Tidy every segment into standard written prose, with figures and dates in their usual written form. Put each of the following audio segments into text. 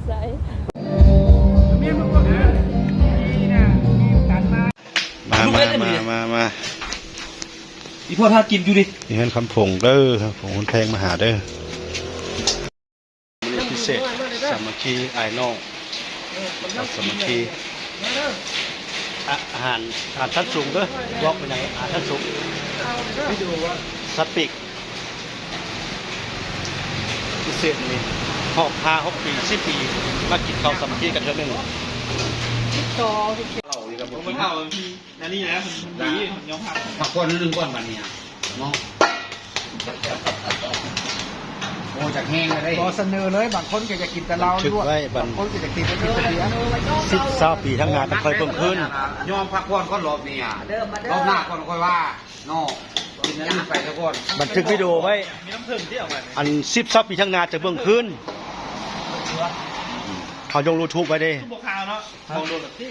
ใส่มาอีพ่อถ้ากินอยู่ดิ นี่เห็นคำผงเด้อครับผงคนแพงมาหาเด้อมื้อนี้พิเศษสามัคคีไอ้น้องสามัคคีอาหารชั้นสูงเด้อบอกไปไหนอาหารชั้นสูงสปิกพิเศษนี่6 ปี10 ปีมากินข้าวสามัคคีกันเท่านึง ผมมาเท่าพี่นั่นนี่นะดียอมหัก ผักก้อนนึงก้อนวันนี้เนาะโอ้จากแห้งเลย ขอเสนอเลยบางคนก็จะกินแต่เราด้วยบางคนก็จะกินแต่เบียร์ 10 ปีทั้งงานก็ค่อยเพิ่มขึ้น ยอมผักก้อนก้อนรอบนี้รอบหน้าก้อนค่อยว่าเนาะกินนั้นไปแล้วก้อน บันทึกวิดีโอไว้ มีน้ำผึ้งที่ออกมา อัน10 ปีทั้งงานจะเพิ่มขึ้นเขายงรูทูบไว้เด้ ทุกบกข่าวเนาะมองโดนแบบที่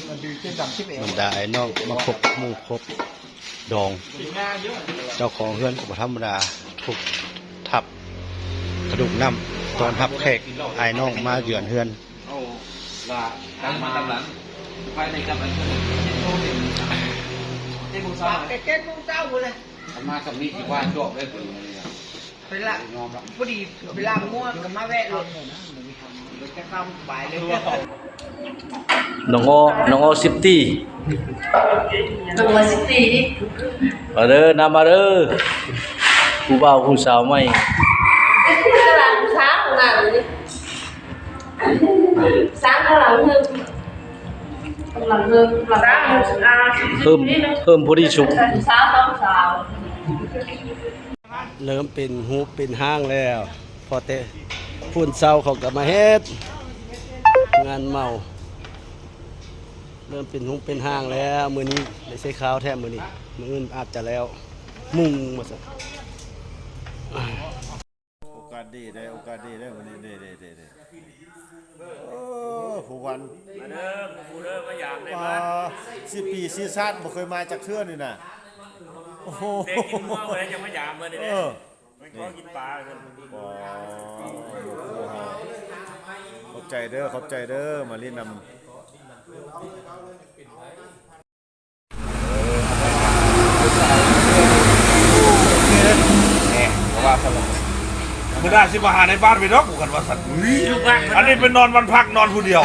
มันดีขึ้นดังที่เอว มันได้น้องมาครบหมู่ครบดอง ปีหน้าเยอะ เจ้าของเฮือนก็บ่ธรรมดาถูกทับกระดูกน้ำตอนทับแขกไอ้น้องมาเยือนเฮือน โอ้ละตั้งมาตำหลังภายในกับอันนี้เจ้าบุญสาว เจ๊กุ้งเจ้าเลย มาสำนีที่ว่าจบได้ผล เป็นละพอดีเวลาง่วงก็มาแวะรถจะเข้าบ่ายเลย น้องโอซิตี้ ตัวสิตีดิ มาเด้อนำมาเด้อผู้บ่าวผู้สาวใหม่ กำลังช้างหนังดิช้างกำลังเพิ่มกำลังเพิ่มกำลังเพิ่มผู้ที่สุข สาวต้องสาว เริ่มเป็นหูเป็นห้างแล้วพอเตะพุ่นเศร้าเขาก็มาเฮ็ดงานเมาเริ่มเป็นหูเป็นห้างแล้วมื้อนี้ได้ใส่ข้าวแท้มื้อนี้มื้ออื่นอาจจะแล้วมุ่งมาซะ โอกาสดีได้วันนี้ได้โอ้ผู้วันมาเด้อผู้เด้อมาอยากได้มา10 ปีซีซั่นบ่เคยมาจากเทื่อนี่น่ะโอ้โหเด็กกินมื้อบ่ได้จังมายามมื้อนี้เด้มันก็กินปลาเพิ่นขอบใจเด้อมาเล่นนำไม่ได้สิมาหาในบ้านไปรอกกูกันว่าสัตว์อันนี้เป็นนอนวันพักนอนผู้เดียว